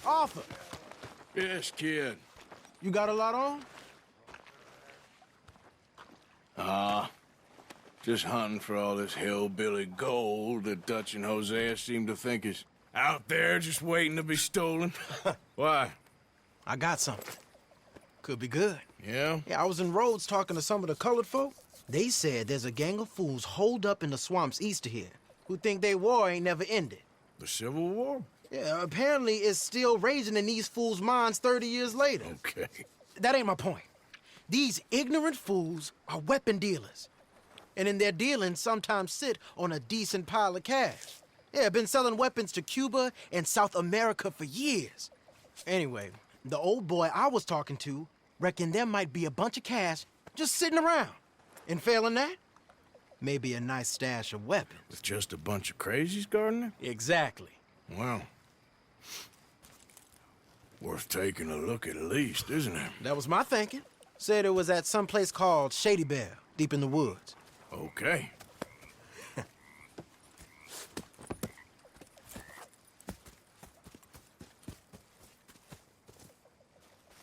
Arthur, Yes, kid. you got a lot on? Just hunting for all this hillbilly gold that Dutch and Hosea seem to think is out there just waiting to be stolen. Why? I got something. Could be good. Yeah? Yeah, I was in Rhodes talking to some of the colored folk. They said there's a gang of fools holed up in the swamps east of here who think their war ain't never ended. The Civil War? Yeah, apparently it's still raging in these fools' minds 30 years later. Okay. That ain't my point. These ignorant fools are weapon dealers. And in their dealing, sometimes sit on a decent pile of cash. Yeah, been selling weapons to Cuba and South America for years. Anyway, the old boy I was talking to reckoned there might be a bunch of cash just sitting around. And failing that, maybe a nice stash of weapons. With just a bunch of crazies guarding it? Exactly. Well, worth taking a look at least, isn't it? That was my thinking. Said it was at some place called Shady Belle, deep in the woods. Okay.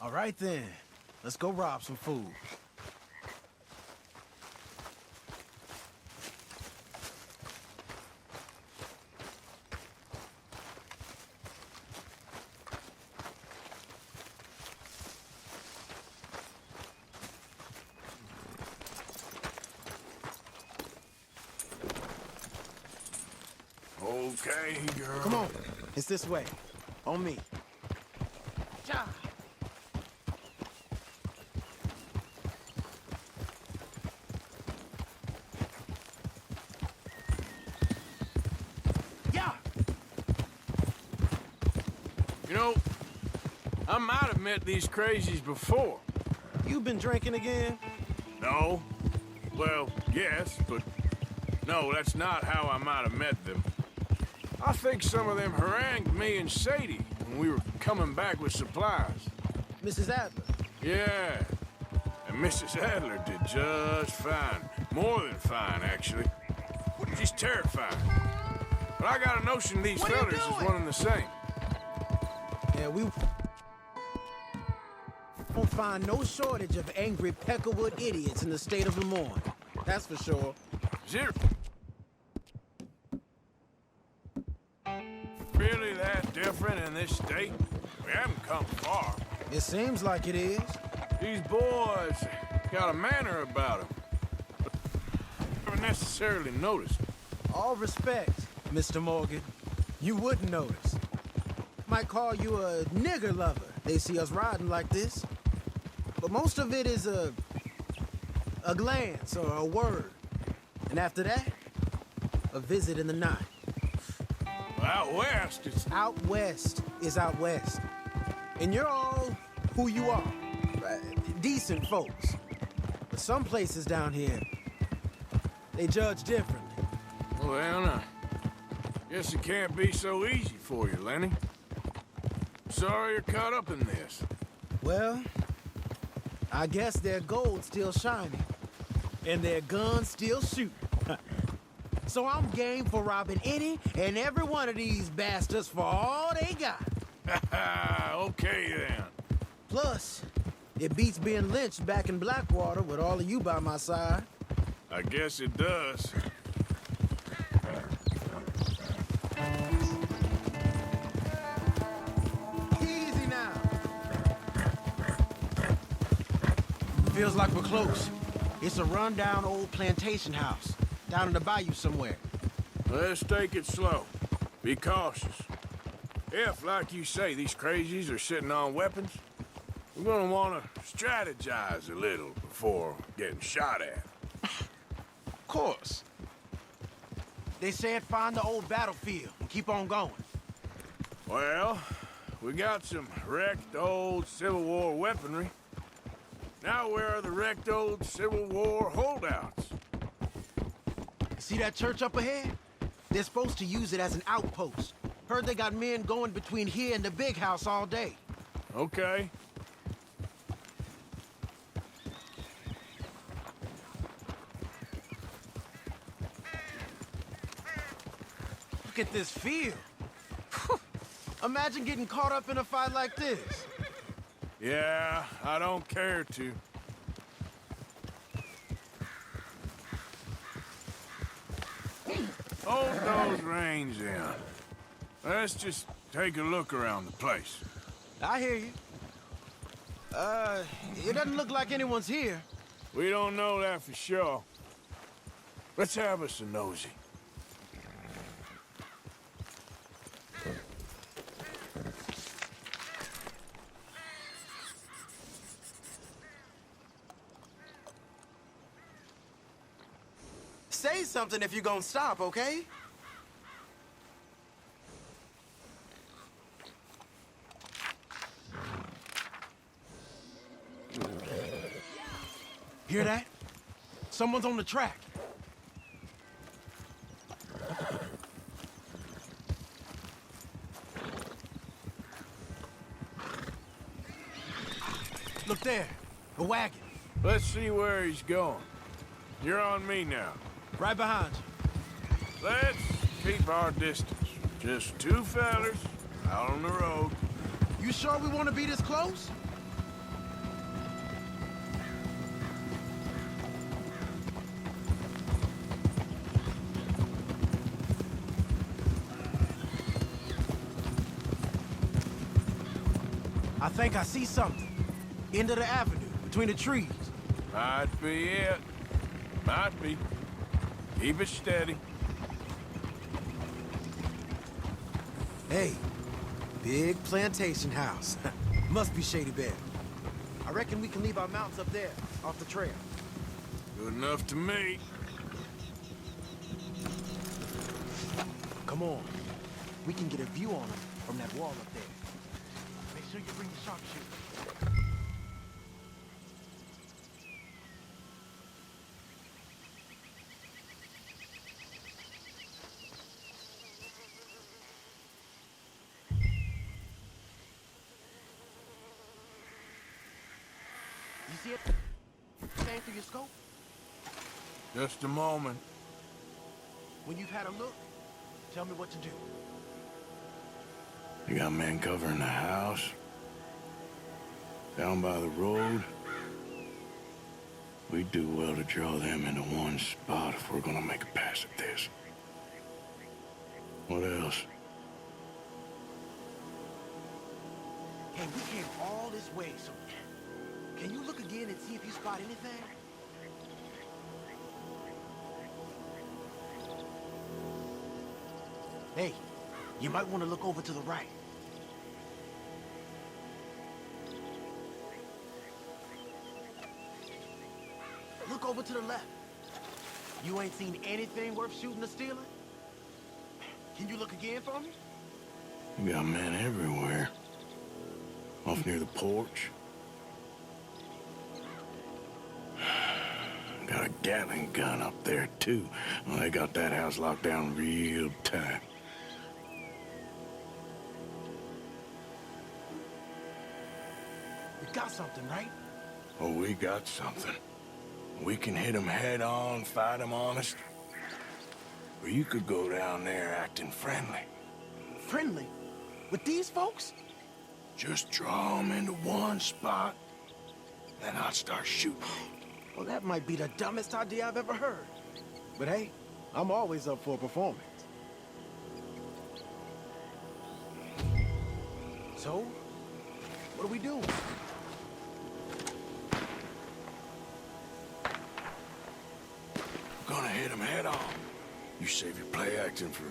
All right then, let's go rob some food. Okay, girl. Come on, it's this way. On me. Ja. Yeah. You know, I might have met these crazies before. You been drinking again? No? Well, yes, but no, that's not how I might have met them. I think some of them harangued me and Sadie when we were coming back with supplies. Mrs. Adler. Yeah, and Mrs. Adler did just fine. More than fine, actually. She's terrifying. But I got a notion these What are you fellers is doing? one and the same. Yeah, we won't find no shortage of angry Peckerwood idiots in the state of Lemoyne. That's for sure. Zero. Really that different in this state? We haven't come far. It seems like it is. These boys got a manner about them. Never necessarily noticed. All respect, Mr. Morgan. You wouldn't notice. Might call you a nigger lover. They see us riding like this. But most of it is a glance or a word. And after that, a visit in the night. Out west, it's... Out west is out west. And you're all who you are. Decent folks. But some places down here, they judge differently. Well, now, guess it can't be so easy for you, Lenny. Sorry you're caught up in this. Well, I guess their gold's still shining. And their guns still shoot. So I'm game for robbing any and every one of these bastards for all they got. Okay, then. Plus, it beats being lynched back in Blackwater with all of you by my side. I guess it does. Easy now. Feels like we're close. It's a rundown old plantation house, down in the bayou somewhere. Let's take it slow. Be cautious. If, like you say, these crazies are sitting on weapons, we're gonna want to strategize a little before getting shot at. Of course. They said find the old battlefield and keep on going. Well, we got some wrecked old Civil War weaponry. Now where are the wrecked old Civil War holdouts? See that church up ahead? They're supposed to use it as an outpost. Heard they got men going between here and the big house all day. Okay. Look at this field. Imagine getting caught up in a fight like this. Yeah, I don't care to. Hold those reins in. Let's just take a look around the place. I hear you. It doesn't look like anyone's here. We don't know that for sure. Let's have us a nosy. Say something if you're gonna stop, okay? Hear that? Someone's on the track. Look there, a wagon. Let's see where he's going. You're on me now. Right behind you. Let's keep our distance. Just two fellas out on the road. You sure we want to be this close? I think I see something. End of the avenue, between the trees. Might be it. Might be. Keep it steady. Hey, big plantation house. Must be Shady Bear. I reckon we can leave our mounts up there, off the trail. Good enough to me. Come on. We can get a view on them from that wall up there. Make sure you bring the sharpshooter. You see it? Scan through your scope? Just a moment. When you've had a look, tell me what to do. You got men covering the house. Down by the road. We'd do well to draw them into one spot if we're gonna make a pass at this. What else? Hey, we came all this way, so can you look again and see if you spot anything? Hey, you might want to look over to the right. Look over to the left. You ain't seen anything worth shooting or stealing? Can you look again for me? We got men everywhere. Off near the porch. Got a Gatling gun up there, too. Well, they got that house locked down real tight. You got something, right? Oh, we got something. We can hit them head on, fight them honest. Or you could go down there acting friendly. Friendly? With these folks? Just draw them into one spot, then I'll start shooting. Well, that might be the dumbest idea I've ever heard. But hey, I'm always up for a performance. So, what do we do? Gonna hit them head on. You save your play acting for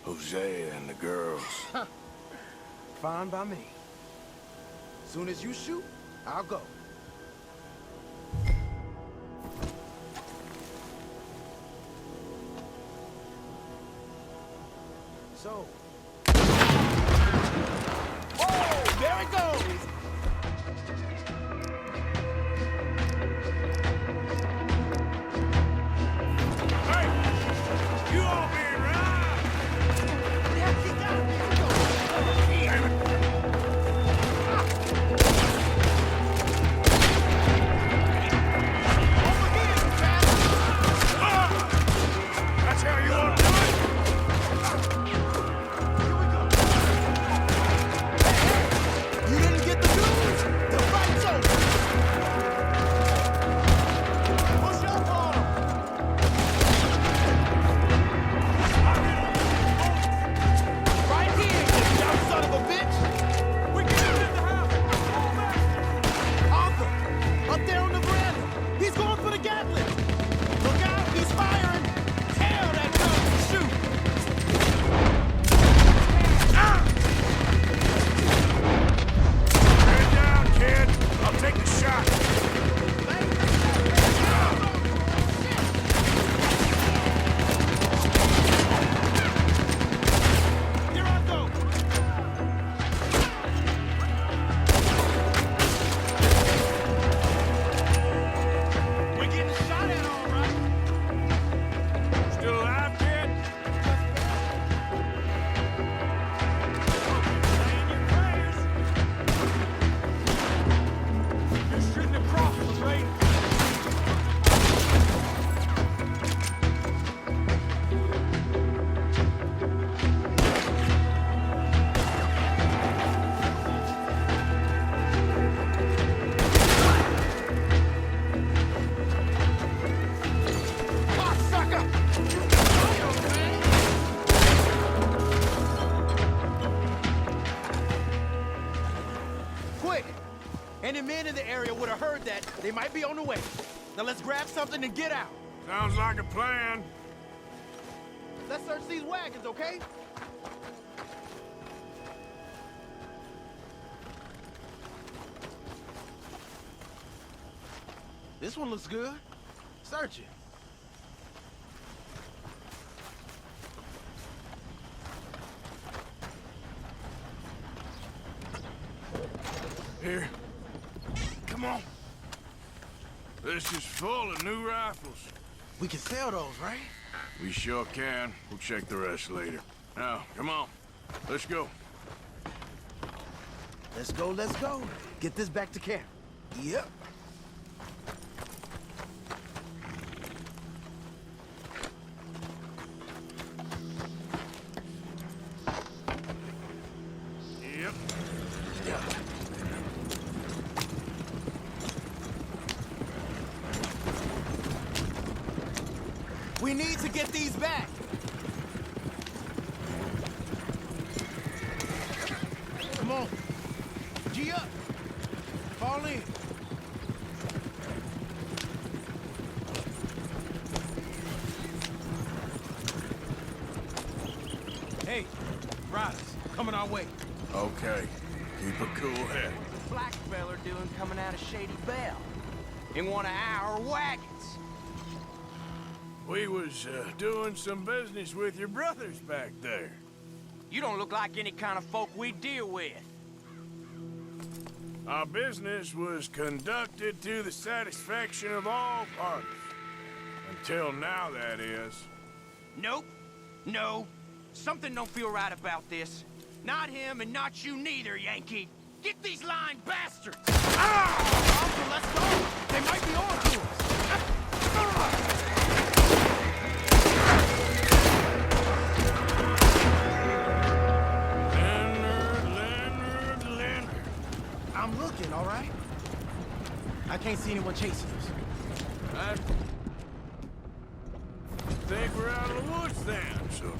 Hosea and the girls. Fine by me. Soon as you shoot, I'll go. So. Oh, there it goes! Hey! You all being right! Yeah, he got me. Damn it! That's how you want to do it? Any men in the area would have heard that. They might be on the way. Now let's grab something and get out. Sounds like a plan. Let's search these wagons, okay? This one looks good. Search it. Here. Come on. This is full of new rifles. We can sell those, right? We sure can. We'll check the rest later. Now, come on. Let's go. Let's go, let's go. Get this back to camp. Yep. Yep. Yeah. We need to get these back. Come on. G up. Fall in. Hey, riders, coming our way. Okay. Keep a cool head. Black feller doing coming out of Shady Belle in one of our wagons. We was doing some business with your brothers back there. You don't look like any kind of folk we deal with. Our business was conducted to the satisfaction of all parties. Until now, that is. Nope. No. Something don't feel right about this. Not him and not you neither, Yankee. Get these lying bastards! Uncle, let's go. They might be on to us. Leonard. I'm looking, all right? I can't see anyone chasing us. I think we're out of the woods then, so...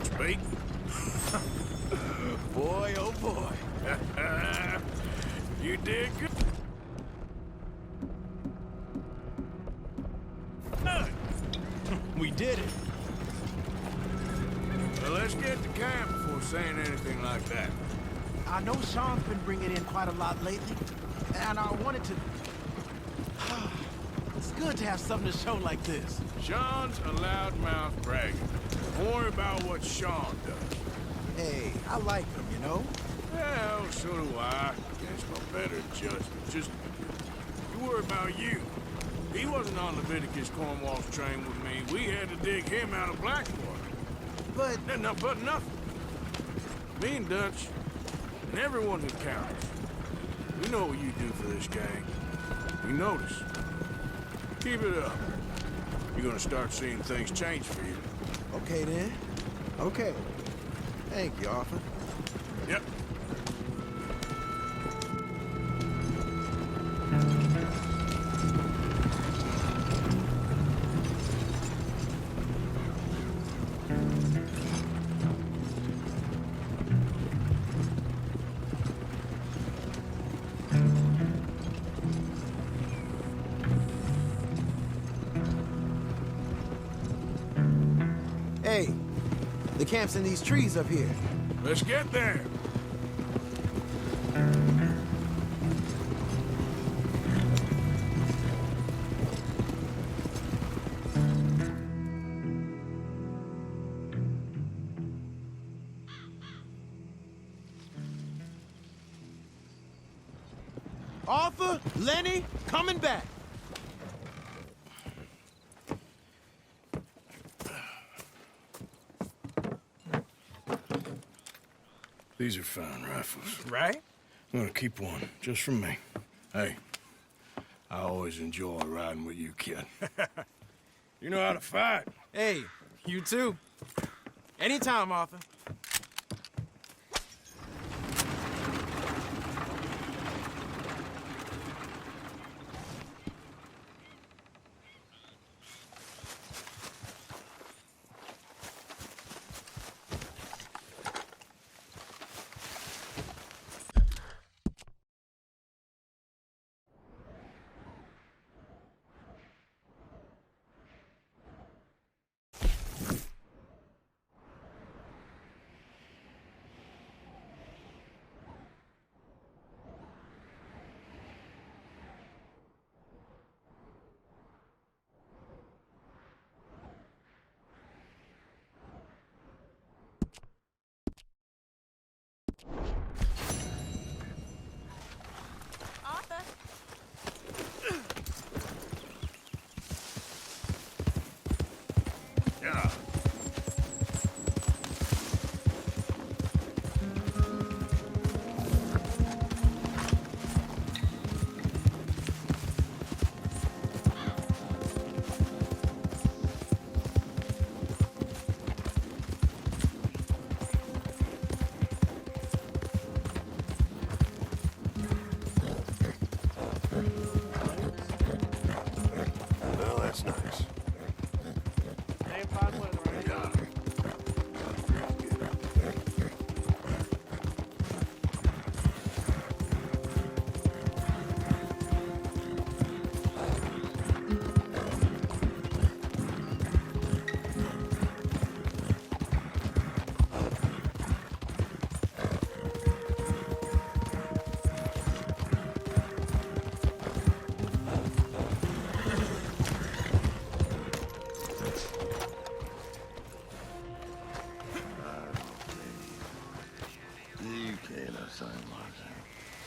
Speak. Boy, oh boy. You did good. We did it. Well, let's get to camp before saying anything like that. I know Sean's been bringing in quite a lot lately, and I wanted to... It's good to have something to show like this. Sean's a loudmouth bragger. Don't worry about what Sean does. Hey, I like him, you know? Well, so do I. Against my better judgment. Just, you worry about you. He wasn't on Leviticus Cornwall's train with me. We had to dig him out of Blackwater. But... But nothing. Me and Dutch, and everyone who counts. We know what you do for this gang. We notice. Keep it up. You're gonna start seeing things change for you. Okay, then. Okay. Thank you, Arthur. Yep. Hey, the camp's in these trees up here. Let's get there. Arthur, Lenny, coming back. These are fine rifles. Right? I'm gonna keep one, just for me. Hey, I always enjoy riding with you, kid. You know how to fight. Hey, you too. Anytime, Arthur.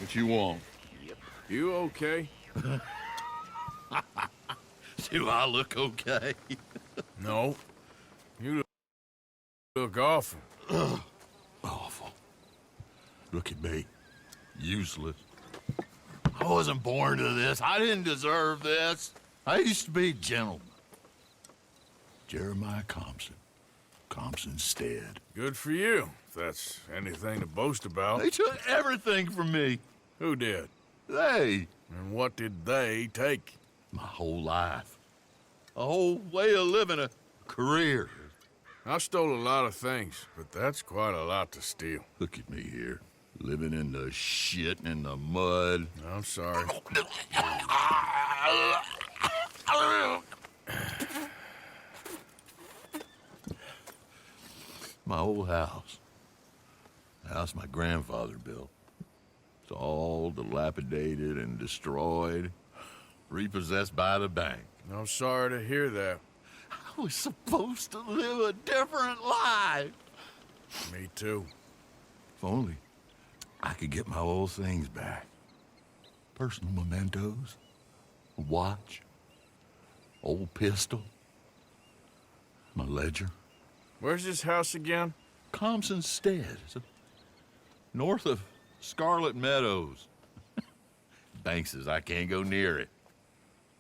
What you want? You okay? Do I look okay? No. You look awful. Awful. Look at me. Useless. I wasn't born to this. I didn't deserve this. I used to be a gentleman. Jeremiah Compson. Compson Stead. Good for you, if that's anything to boast about. They took everything from me. Who did? They. And what did they take? My whole life. A whole way of living, a career. I stole a lot of things, but that's quite a lot to steal. Look at me here. Living in the shit and in the mud. I'm sorry. My old house. The house my grandfather built. It's all dilapidated and destroyed. Repossessed by the bank. I'm sorry to hear that. I was supposed to live a different life. Me too. If only I could get my old things back. Personal mementos, a watch, old pistol, my ledger. Where's this house again? Compson Stead. It's north of Scarlet Meadows. Bank says I can't go near it.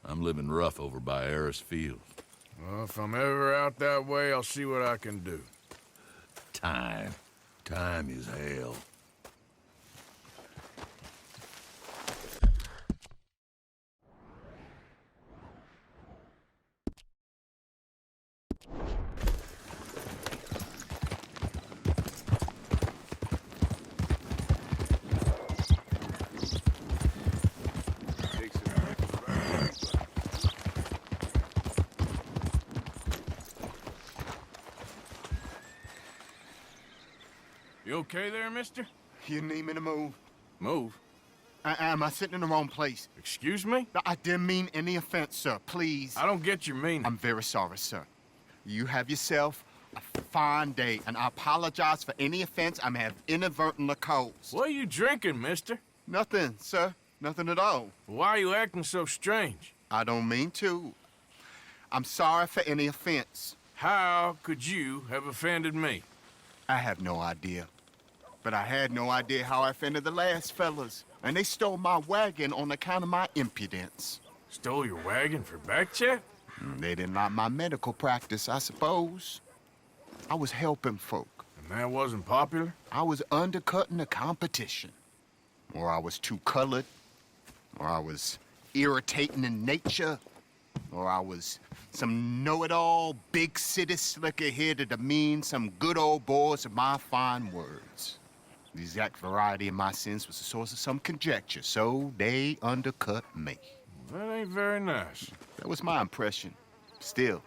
I'm living rough over by Harris Field. Well, if I'm ever out that way, I'll see what I can do. Time. Time is hell. You okay there, mister? You need me to move? Move. Am I sitting in the wrong place? Excuse me? I didn't mean any offense, sir. Please. I don't get your meaning. I'm very sorry, sir. You have yourself a fine day, and I apologize for any offense I may have inadvertently caused. What are you drinking, mister? Nothing, sir. Nothing at all. Why are you acting so strange? I don't mean to. I'm sorry for any offense. How could you have offended me? I have no idea. But I had no idea how I offended the last fellas. And they stole my wagon on account of my impudence. Stole your wagon for back check? They didn't like my medical practice, I suppose. I was helping folk. And that wasn't popular? I was undercutting the competition. Or I was too colored. Or I was irritating in nature. Or I was some know-it-all, big city slicker here to demean some good old boys of my fine words. The exact variety of my sins was the source of some conjecture, so they undercut me. That ain't very nice. That was my impression. Still,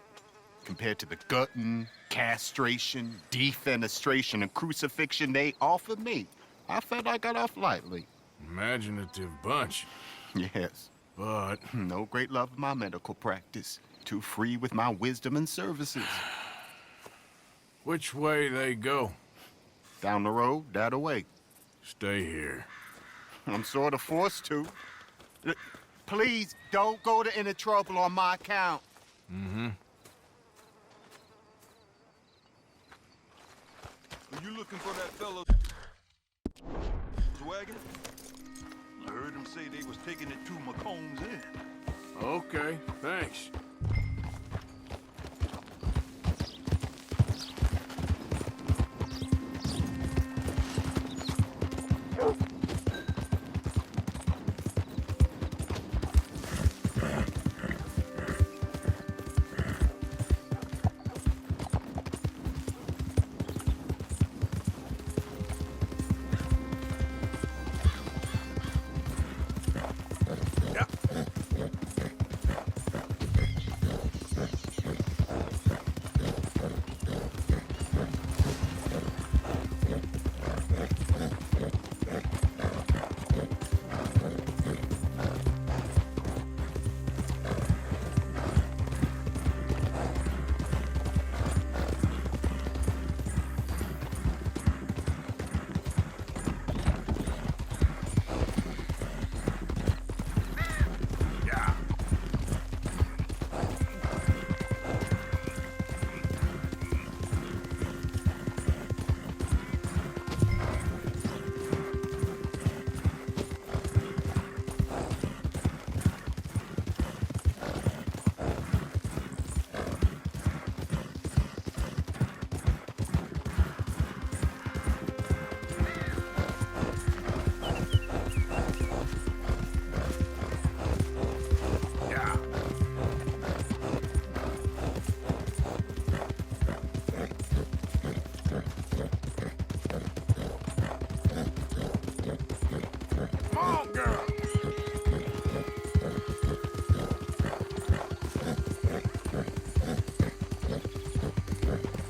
compared to the gutting, castration, defenestration, and crucifixion they offered me, I felt I got off lightly. Imaginative bunch. Yes, But no great love of my medical practice. Too free with my wisdom and services. which way they go? Down the road, that way. Stay here. I'm sort of forced to. Please, don't go to any trouble on my account. Mm-hmm. Are you looking for that fella's wagon? I heard him say they was taking it to McComb's Inn. Okay, thanks.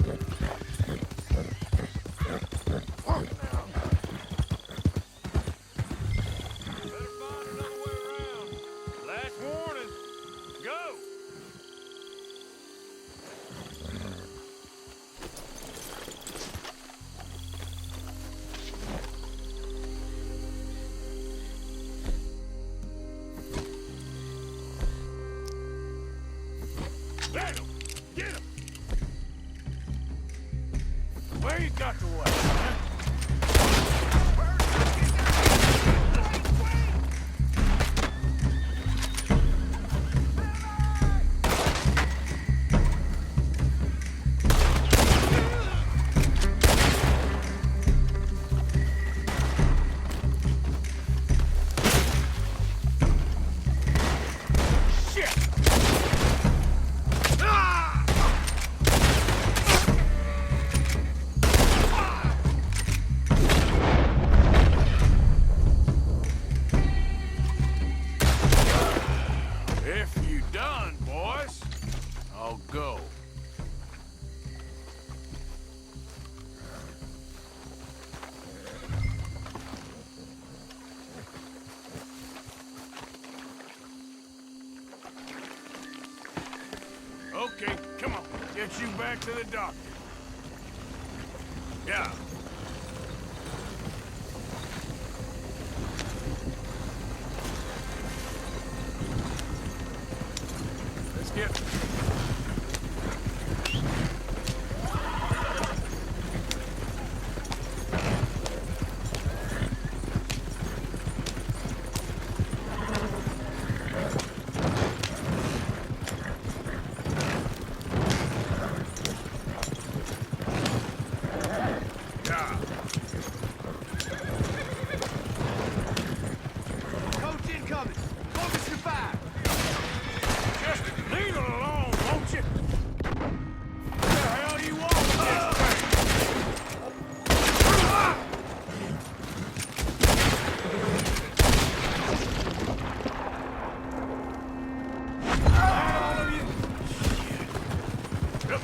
Better find another way around. Last warning. Go! Let him! Get him! Where you got the way, huh? Shit! Ah! If you done, boys, I'll go. Okay, come on. Get you back to the doctor. Yeah. Let's get... Yeah. Coach incoming. Focus your fire. Just leave it alone, won't you? What the hell do you want with this thing? All of you. Shit.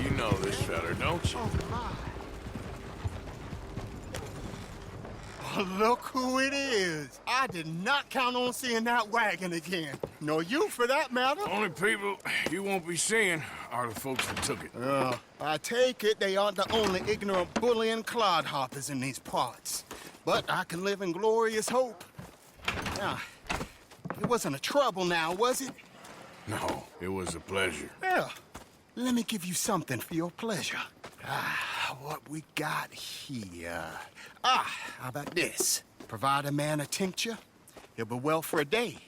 You know this feller, don't you? Oh, look who it is. I did not count on seeing that wagon again. Nor you, for that matter. Only people you won't be seeing are the folks that took it. I take it they aren't the only ignorant bullying clodhoppers in these parts. But I can live in glorious hope. Now, it wasn't a trouble now, was it? No, it was a pleasure. Yeah. Let me give you something for your pleasure. What we got here? How about this? Provide a man a tincture, he'll be well for a day.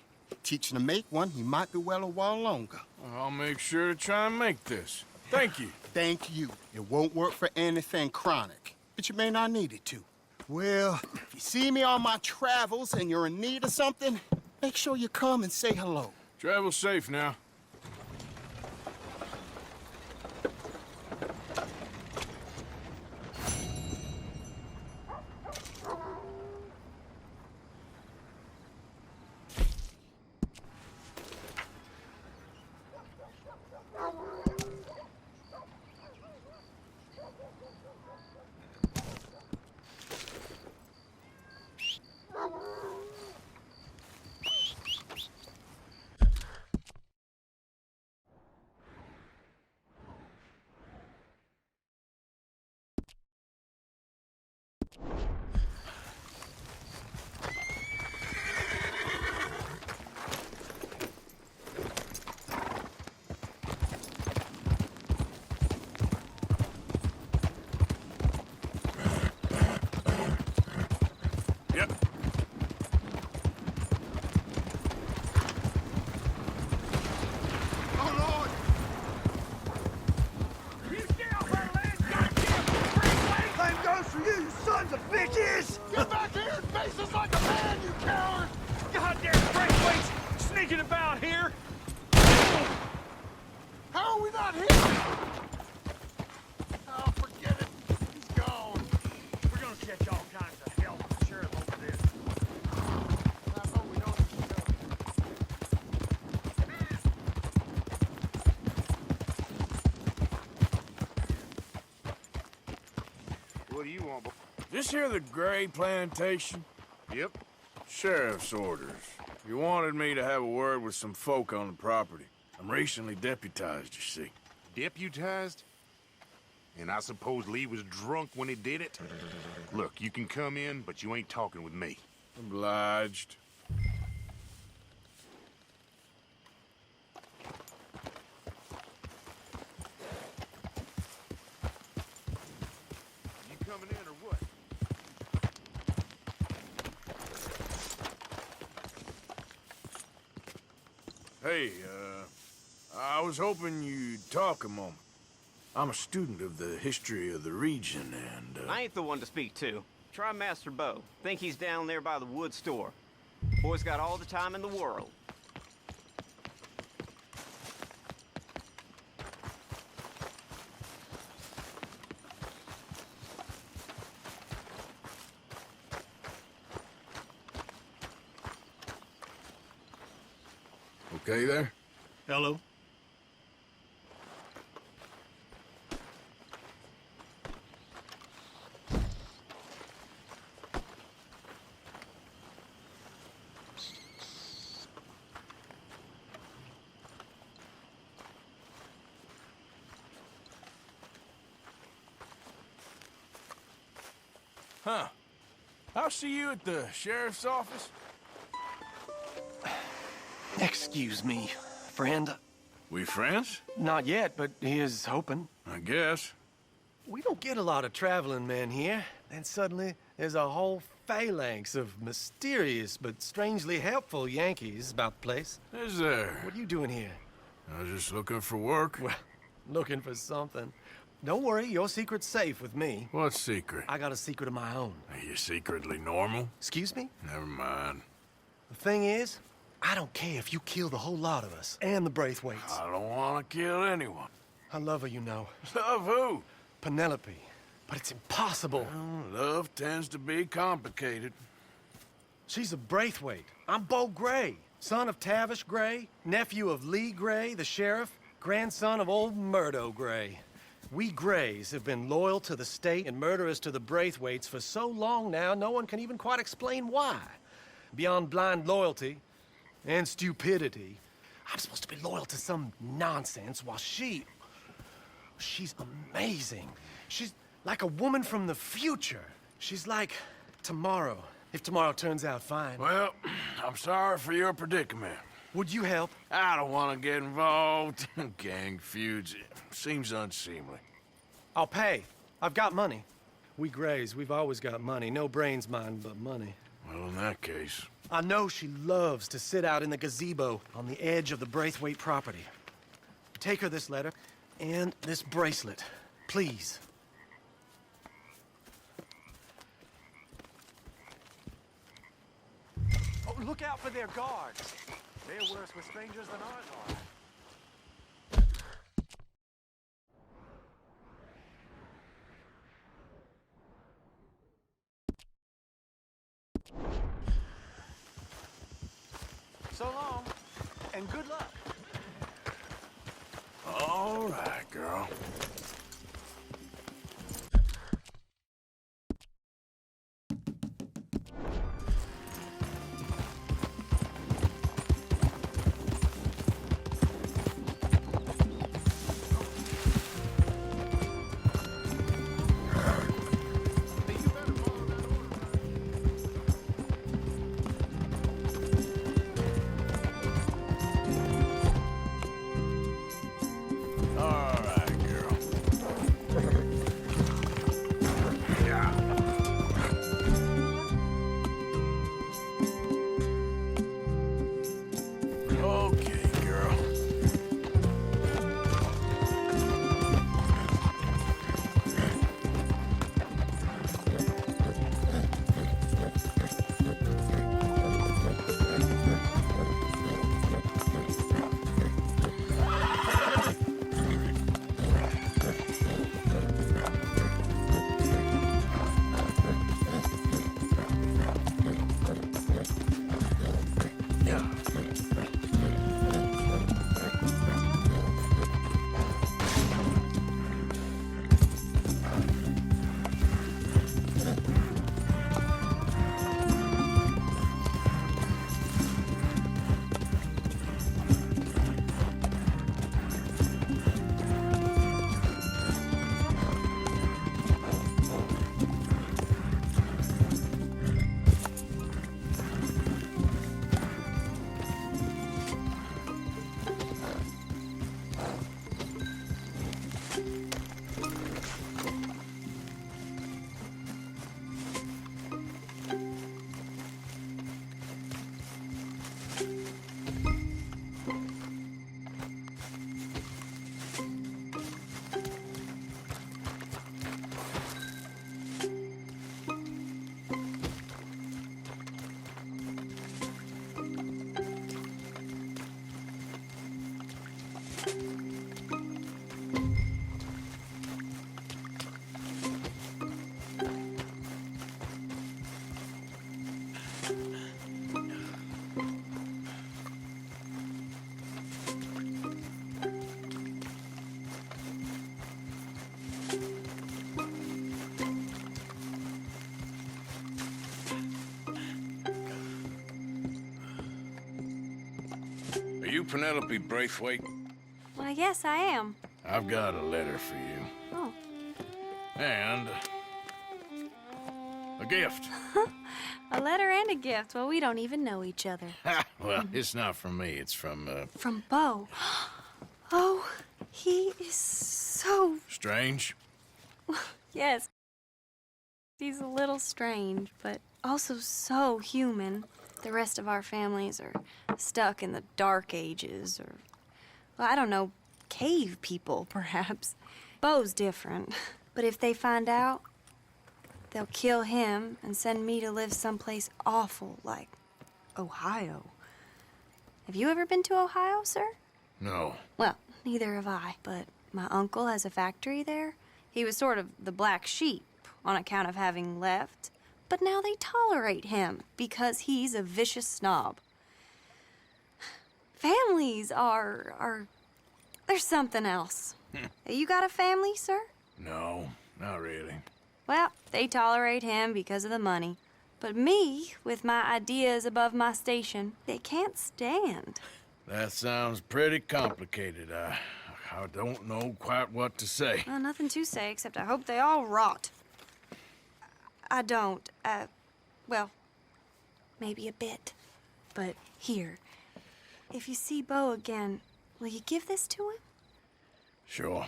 Teach him to make one, he might be well a while longer. I'll make sure to try and make this. Thank you. Thank you. It won't work for anything chronic, but you may not need it to. Well, if you see me on my travels and you're in need of something, make sure you come and say hello. Travel safe now. thinking about here? How are we not here? Oh, forget it. He's gone. We're gonna catch all kinds of hell from the sheriff over this. I hope we don't. What do you want, boy? This here the Gray plantation? Yep. Sheriff's orders. You wanted me to have a word with some folk on the property. I'm recently deputized, you see. Deputized? And I suppose Lee was drunk when he did it? Look, you can come in, but you ain't talking with me. Obliged. You coming in or what? Hey, I was hoping you'd talk a moment. I'm a student of the history of the region, and, I ain't the one to speak to. Try Master Bo. Think he's down there by the wood store. Boy's got all the time in the world. okay there? Hello? Huh. I'll see you at the sheriff's office. Excuse me, friend. We friends? Not yet, but he is hoping. I guess. We don't get a lot of traveling men here. Then suddenly, there's a whole phalanx of mysterious but strangely helpful Yankees about the place. Is there? What are you doing here? I was just looking for work. Well, looking for something. Don't worry, your secret's safe with me. What secret? I got a secret of my own. Are you secretly normal? Excuse me? Never mind. The thing is, I don't care if you kill the whole lot of us and the Braithwaites. I don't want to kill anyone. I love her, you know. Love who? Penelope. But it's impossible. Well, love tends to be complicated. She's a Braithwaite. I'm Bo Gray, son of Tavish Gray, nephew of Lee Gray, the sheriff, grandson of old Murdo Gray. We Grays have been loyal to the state and murderous to the Braithwaites for so long now, no one can even quite explain why. Beyond blind loyalty and stupidity, I'm supposed to be loyal to some nonsense while she's amazing. She's like a woman from the future. She's like tomorrow, if tomorrow turns out fine. Well, I'm sorry for your predicament. Would you help? I don't want to get involved in gang feuds. It seems unseemly. I'll pay. I've got money. We Grays, we've always got money. No brains, mind, but money. Well, in that case... I know she loves to sit out in the gazebo on the edge of the Braithwaite property. Take her this letter and this bracelet, please. Oh, look out for their guards. They're worse with strangers than ours are. So long, and good luck. All right, girl. Penelope Braithwaite? Why, yes, I am. I've got a letter for you. Oh. And a gift. A letter and a gift. Well, we don't even know each other. Well, it's not from me. It's from, From Bo. Oh, he is so... Strange. Yes. He's a little strange, but also so human. The rest of our families are stuck in the Dark Ages, or, well, I don't know, cave people, perhaps. Bo's different. But if they find out, they'll kill him and send me to live someplace awful like Ohio. Have you ever been to Ohio, sir? No. Well, neither have I, but my uncle has a factory there. He was sort of the black sheep on account of having left, but now they tolerate him because he's a vicious snob. Families are there's something else. You got a family, sir? No, not really. Well, they tolerate him because of the money. But me, with my ideas above my station, they can't stand. That sounds pretty complicated. I don't know quite what to say. Well, nothing to say, except I hope they all rot. I don't. Well, maybe a bit. But here, if you see Bo again, will you give this to him? Sure.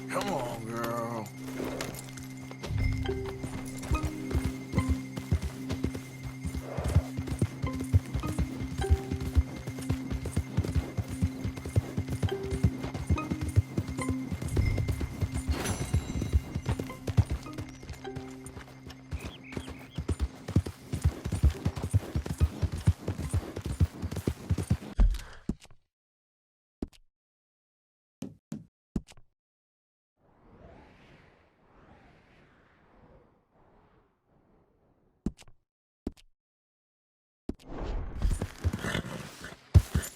Come on, girl.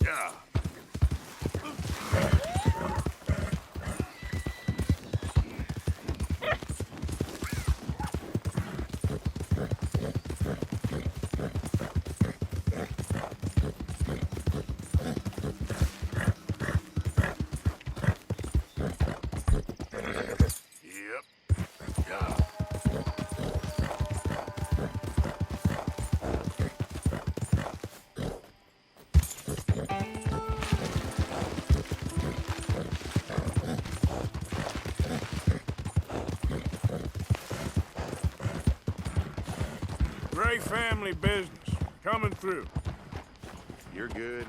Yeah. Great family business. Coming through. You're good.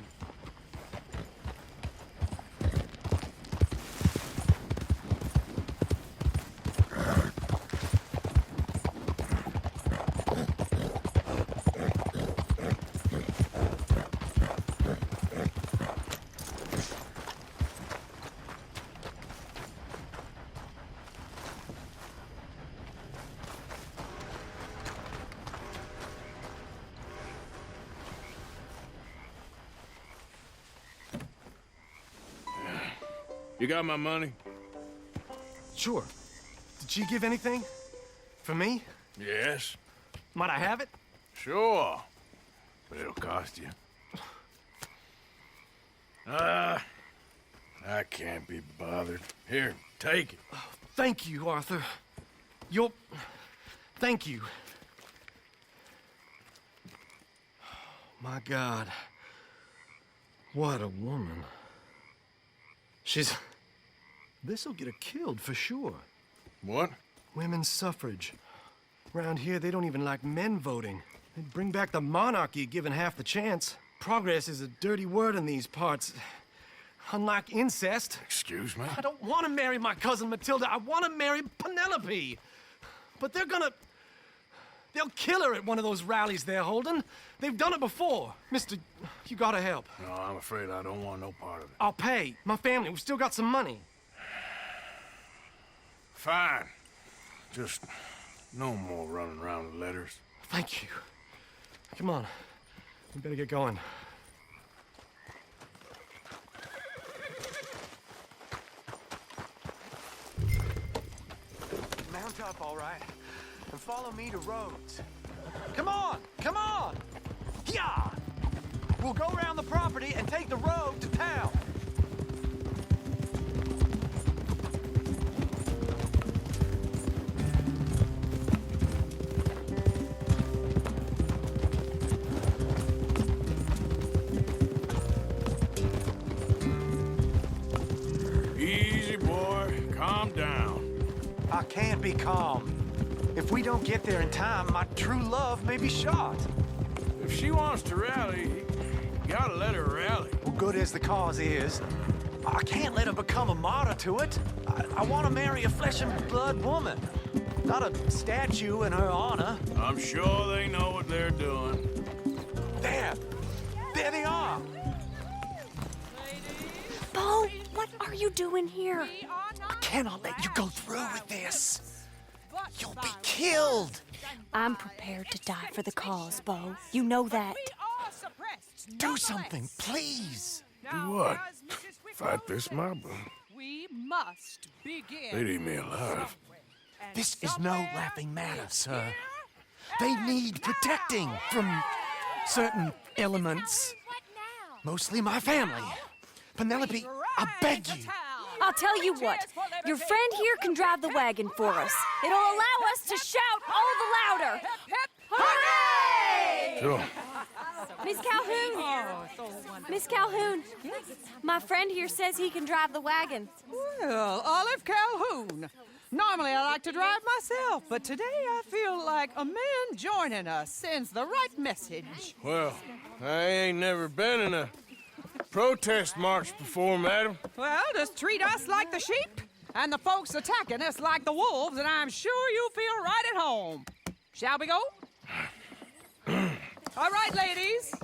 You got my money? Sure. Did she give anything? For me? Yes. Might I have it? Sure. But it'll cost you. I can't be bothered. Here, take it. Thank you, Arthur. You'll... Thank you. My God. What a woman. She's... This'll get her killed for sure. What? Women's suffrage. Around here, they don't even like men voting. They'd bring back the monarchy given half the chance. Progress is a dirty word in these parts. Unlike incest. Excuse me? I don't want to marry my cousin Matilda. I want to marry Penelope. But they're gonna... They'll kill her at one of those rallies they're holding. They've done it before. Mister, you gotta help. No, I'm afraid I don't want no part of it. I'll pay. My family, we've still got some money. Fine. Just no more running around with letters. Thank you. Come on. We better get going. Mount up, all right, and follow me to Rhodes. Come on! Come on! Yeah! We'll go around the property and take the road to town. Easy, boy. Calm down. I can't be calm. If we don't get there in time, my true love may be shot. If she wants to rally, you gotta let her rally. Well, good as the cause is, I can't let her become a martyr to it. I want to marry a flesh and blood woman, not a statue in her honor. I'm sure they know what they're doing. There! There they are! Bo, what are you doing here? I cannot let you go through with this. You'll be killed. I'm prepared to die for the cause, Bo. You know that. Do something, please. Do what? Fight this mob? We must begin. They'd eat me alive. This is no laughing matter, sir. They need protecting from certain elements. Mostly my family. Penelope, I beg you. I'll tell you what. Your friend here can drive the wagon for us. It'll allow us to shout all the louder. Hooray! Sure. Miss Calhoun. Miss Calhoun. My friend here says he can drive the wagon. Well, Olive Calhoun. Normally I like to drive myself, but today I feel like a man joining us sends the right message. Well, I ain't never been in a protest march before, madam. Well, just treat us like the sheep, and the folks attacking us like the wolves, and I'm sure you'll feel right at home. Shall we go? All right, ladies.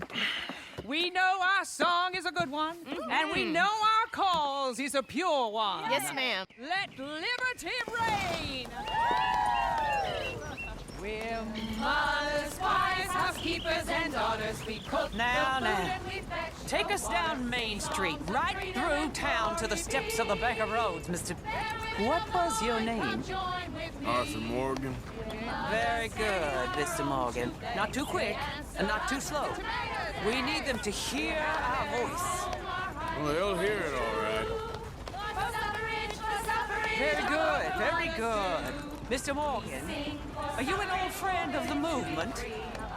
We know our song is a good one, and we know our cause is a pure one. Yes, ma'am. Let liberty reign! We're mothers, wives, housekeepers, and daughters. We cook Now, the food now. and we fetch. Take us down Main Street, right through town to the steps of the Bank of Rhodes, Mr. What was your name? Arthur Morgan. Very good, Mr. Morgan. Not too quick and not too slow. We need them to hear our voice. Well, they'll hear it all right. Very good, very good. Mr. Morgan, are you an old friend of the movement?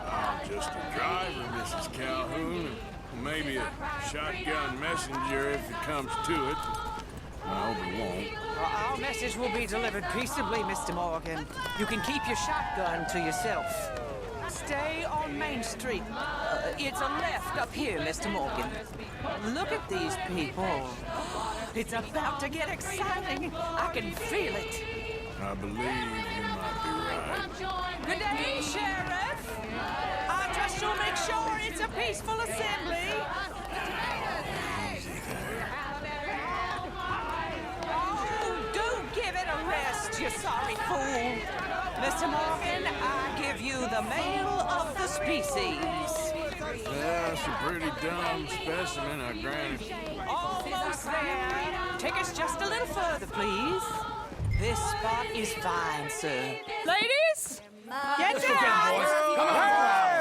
I'm just a driver, Mrs. Calhoun, and maybe a shotgun messenger if it comes to it. I hope it won't. Our message will be delivered peaceably, Mr. Morgan. You can keep your shotgun to yourself. Stay on Main Street. It's a left up here, Mr. Morgan. Look at these people. It's about to get exciting. I can feel it. I believe you might be right. Good day, Sheriff. I trust you'll make sure it's a peaceful assembly. Oh, do give it a rest, you sorry fool. Mr. Morgan, I give you the male of the species. Yeah, it's a pretty dumb specimen, I grant it. Almost there. Take us just a little further, please. This spot is fine, sir. Ladies, get down!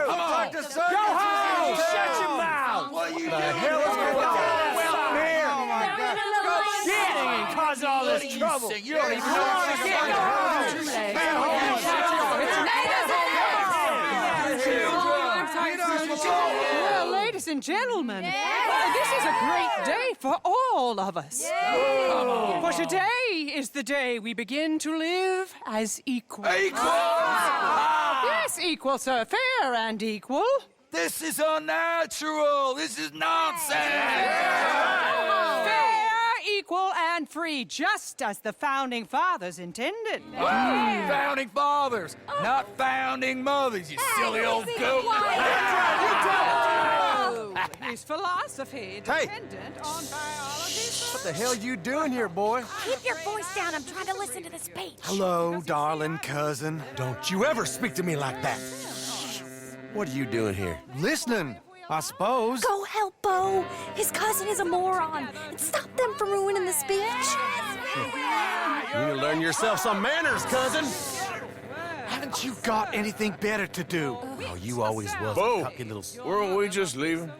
Dr. Sergeant! Go home! Shut your mouth! What the hell is going on? Well, here! Oh, my God. Get and cause all this trouble! You don't even know what you're Well, ladies and gentlemen, this is a great day for all of us. For today is the day we begin to live as equals. Yes, equal, sir. Fair and equal. This is unnatural. This is nonsense. Fair, equal, and free, just as the Founding Fathers intended. Founding fathers, not founding mothers, you silly old goat. His philosophy dependent on biology. What the hell you doing here, boy? Keep your voice down. I'm trying to listen to the speech. Hello, darling cousin. Don't you ever speak to me like that. What are you doing here? Listening, I suppose. Go help Bo. His cousin is a moron. And stop them from ruining the speech. You need to learn yourself some manners, cousin. Haven't you got anything better to do? Oh, you always was Bo, a cocky little... weren't we just leaving?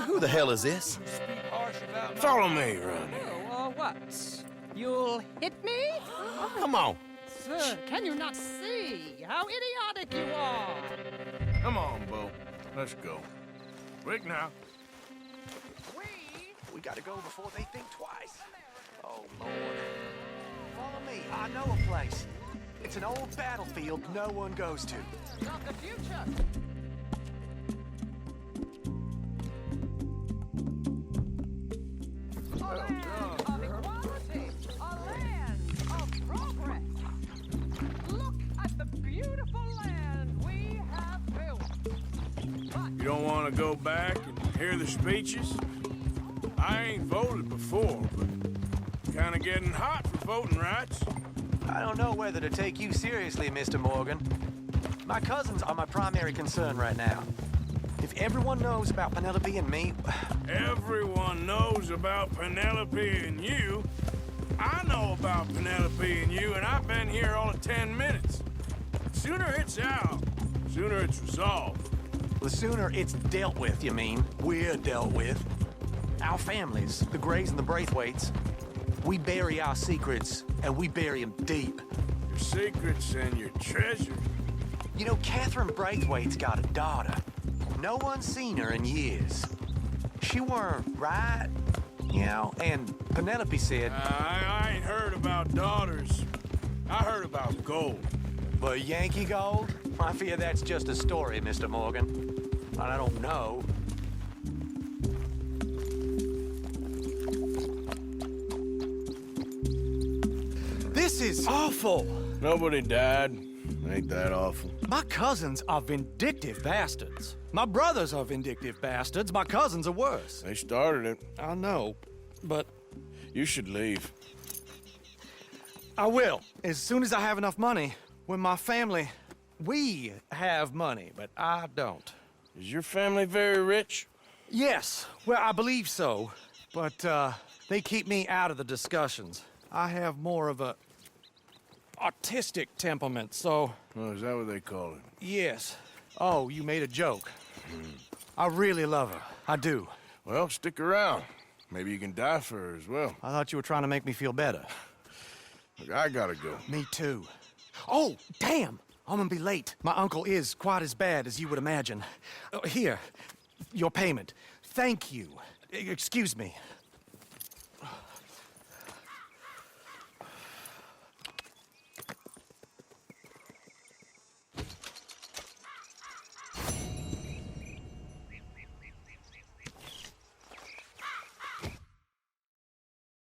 Who the hell is this? Follow me around here. What? You'll hit me? Come on. Sir, can you not see how idiotic you are? Come on, Bo. Let's go. Quick now. We gotta go before they think twice. Oh, Lord. Follow me. I know a place. It's an old battlefield no one goes to. Not the future. A land of equality. A land of progress. Look at the beautiful land we have built. You don't want to go back and hear the speeches? I ain't voted before, but kind of getting hot for voting rights. I don't know whether to take you seriously, Mr. Morgan. My cousins are my primary concern right now. If everyone knows about Penelope and me... Everyone knows about Penelope and you. I know about Penelope and you, and I've been here all of 10 minutes. Sooner it's out, sooner it's resolved. The sooner it's dealt with, you mean. We're dealt with. Our families, the Grays and the Braithwaites, we bury our secrets, and we bury them deep. Your secrets and your treasure. You know, Catherine Braithwaite's got a daughter. No one's seen her in years. She weren't right, you know, and Penelope said... I ain't heard about daughters. I heard about gold. But Yankee gold? I fear that's just a story, Mr. Morgan. And I don't know. This is awful. Nobody died. Ain't that awful? My cousins are vindictive bastards. My brothers are vindictive bastards. My cousins are worse. They started it. I know, but You should leave. I will, as soon as I have enough money. When my family, we have money, but I don't. Is your family very rich? Yes, well, I believe so, but they keep me out of the discussions. I have more of a artistic temperament, so... Oh, is that what they call it? Yes. Oh, you made a joke. I really love her. I do. Well, stick around. Maybe you can die for her as well. I thought you were trying to make me feel better. Look, I gotta go. Me too. Oh, damn! I'm gonna be late. My uncle is quite as bad as you would imagine. Here, your payment. Thank you. Excuse me.